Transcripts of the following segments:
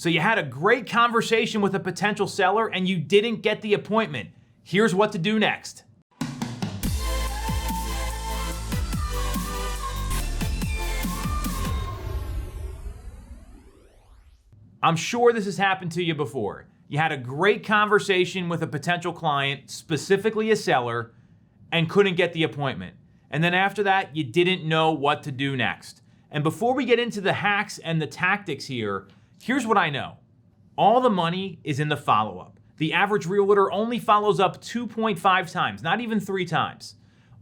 So you had a great conversation with a potential seller and you didn't get the appointment. Here's what to do next. I'm sure this has happened to you before. You had a great conversation with a potential client, specifically a seller, and couldn't get the appointment. And then after that, you didn't know what to do next. And before we get into the hacks and the tactics here, here's what I know. All the money is in the follow-up. The average realtor only follows up 2.5 times, not even 3 times.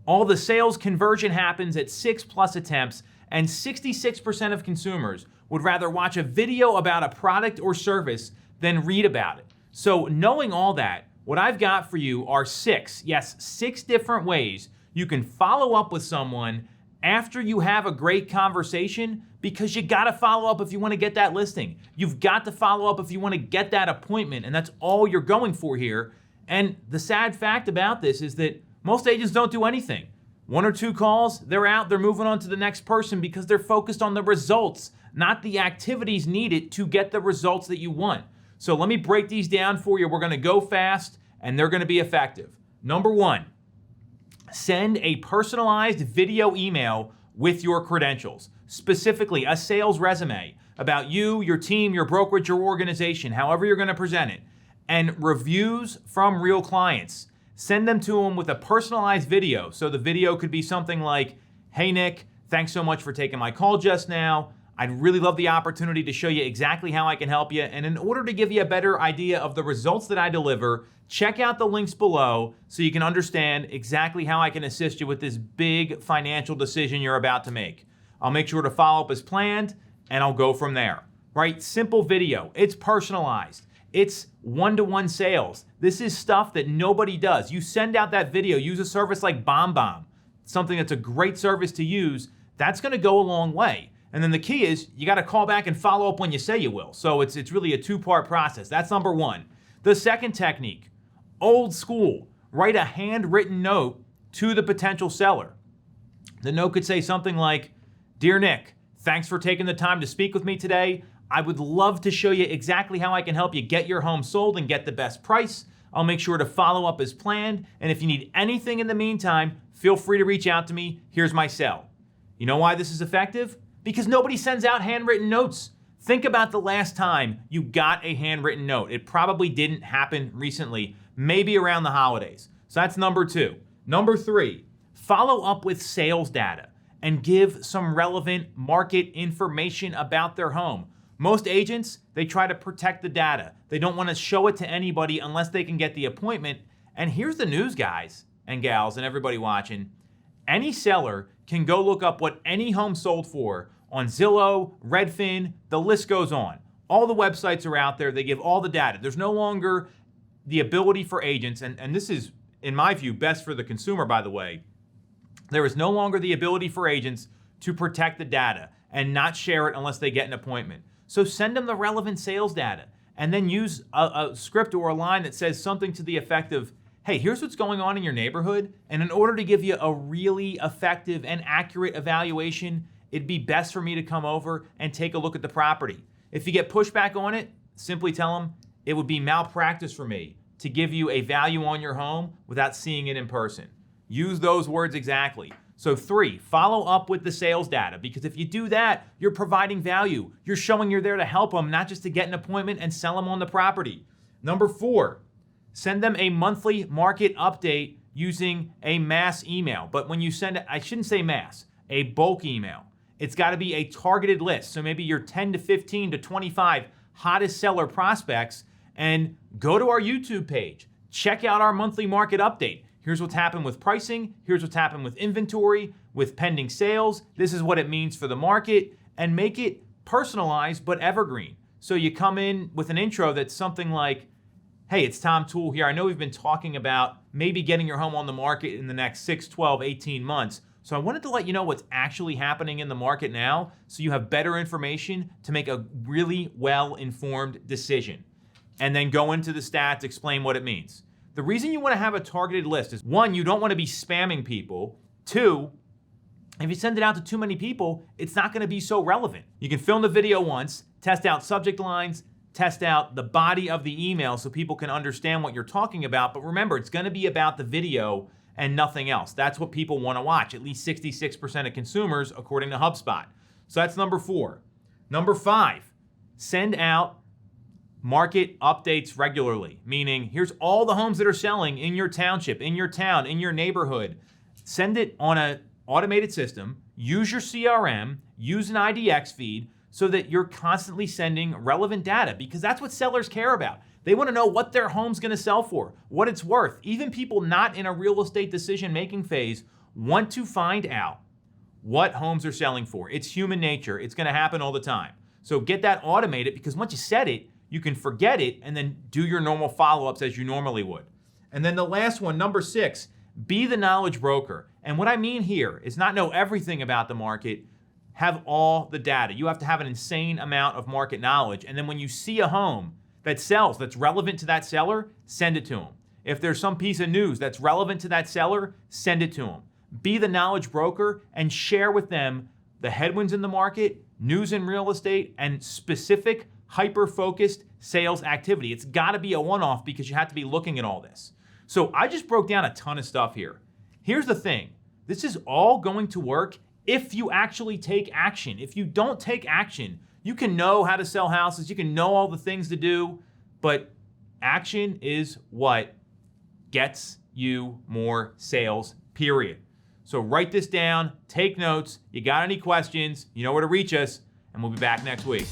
All the sales conversion happens at 6+ attempts, and 66% of consumers would rather watch a video about a product or service than read about it. So knowing all that, what I've got for you are 6 different ways you can follow up with someone after you have a great conversation, because you gotta follow up if you wanna get that listing. You've got to follow up if you wanna get that appointment, and that's all you're going for here. And the sad fact about this is that most agents don't do anything. 1 or 2 calls, they're out, they're moving on to the next person because they're focused on the results, not the activities needed to get the results that you want. So let me break these down for you. We're gonna go fast and they're gonna be effective. Number 1, send a personalized video email with your credentials, specifically a sales resume about you, your team, your brokerage, your organization, however you're gonna present it, and reviews from real clients. Send them to them with a personalized video. So the video could be something like, hey Nick, thanks so much for taking my call just now. I'd really love the opportunity to show you exactly how I can help you. And in order to give you a better idea of the results that I deliver, check out the links below so you can understand exactly how I can assist you with this big financial decision you're about to make. I'll make sure to follow up as planned and I'll go from there, right? Simple video, it's personalized. It's one-to-one sales. This is stuff that nobody does. You send out that video, use a service like BombBomb, something that's a great service to use. That's gonna go a long way. And then the key is you gotta call back and follow up when you say you will. So it's really a 2-part process. That's number 1. The second technique, old school, write a handwritten note to the potential seller. The note could say something like, Dear Nick, thanks for taking the time to speak with me today. I would love to show you exactly how I can help you get your home sold and get the best price. I'll make sure to follow up as planned. And if you need anything in the meantime, feel free to reach out to me. Here's my cell. You know why this is effective? Because nobody sends out handwritten notes. Think about the last time you got a handwritten note. It probably didn't happen recently, maybe around the holidays. So that's number 2. Number 3, follow up with sales data and give some relevant market information about their home. Most agents, they try to protect the data. They don't want to show it to anybody unless they can get the appointment. And here's the news, guys and gals and everybody watching. Any seller can go look up what any home sold for on Zillow, Redfin, the list goes on. All the websites are out there. They give all the data. There's no longer the ability for agents, and this is, in my view, best for the consumer, by the way. There is no longer the ability for agents to protect the data and not share it unless they get an appointment. So send them the relevant sales data and then use a script or a line that says something to the effect of, hey, here's what's going on in your neighborhood. And in order to give you a really effective and accurate evaluation, it'd be best for me to come over and take a look at the property. If you get pushback on it, simply tell them it would be malpractice for me to give you a value on your home without seeing it in person. Use those words exactly. So 3, follow up with the sales data, because if you do that, you're providing value. You're showing you're there to help them, not just to get an appointment and sell them on the property. Number 4, send them a monthly market update using a mass email. But when you send it, I shouldn't say mass, a bulk email. It's got to be a targeted list. So maybe your 10 to 15 to 25 hottest seller prospects, and go to our YouTube page. Check out our monthly market update. Here's what's happened with pricing. Here's what's happened with inventory, with pending sales. This is what it means for the market, and make it personalized but evergreen. So you come in with an intro that's something like, hey, it's Tom Toole here. I know we've been talking about maybe getting your home on the market in the next 6, 12, 18 months. So I wanted to let you know what's actually happening in the market now so you have better information to make a really well-informed decision. And then go into the stats, explain what it means. The reason you want to have a targeted list is 1, you don't want to be spamming people. 2, if you send it out to too many people, it's not going to be so relevant. You can film the video once, test out subject lines, test out the body of the email so people can understand what you're talking about. But remember, it's going to be about the video and nothing else. That's what people want to watch, at least 66% of consumers, according to HubSpot. So that's number 4. Number 5, send out market updates regularly, meaning here's all the homes that are selling in your township, in your town, in your neighborhood. Send it on an automated system, use your CRM, use an IDX feed so that you're constantly sending relevant data, because that's what sellers care about. They want to know what their home's going to sell for, what it's worth. Even people not in a real estate decision-making phase want to find out what homes are selling for. It's human nature. It's going to happen all the time. So get that automated, because once you set it, you can forget it and then do your normal follow-ups as you normally would. And then the last one, number 6, be the knowledge broker. And what I mean here is not know everything about the market, have all the data. You have to have an insane amount of market knowledge. And then when you see a home that sells, that's relevant to that seller, send it to them. If there's some piece of news that's relevant to that seller, send it to them. Be the knowledge broker and share with them the headwinds in the market, news in real estate, and specific hyper-focused sales activity. It's got to be a one-off because you have to be looking at all this. So I just broke down a ton of stuff here. Here's the thing. This is all going to work if you actually take action. If you don't take action, you can know how to sell houses, you can know all the things to do, but action is what gets you more sales, period. So write this down, take notes. You got any questions, you know where to reach us, and we'll be back next week.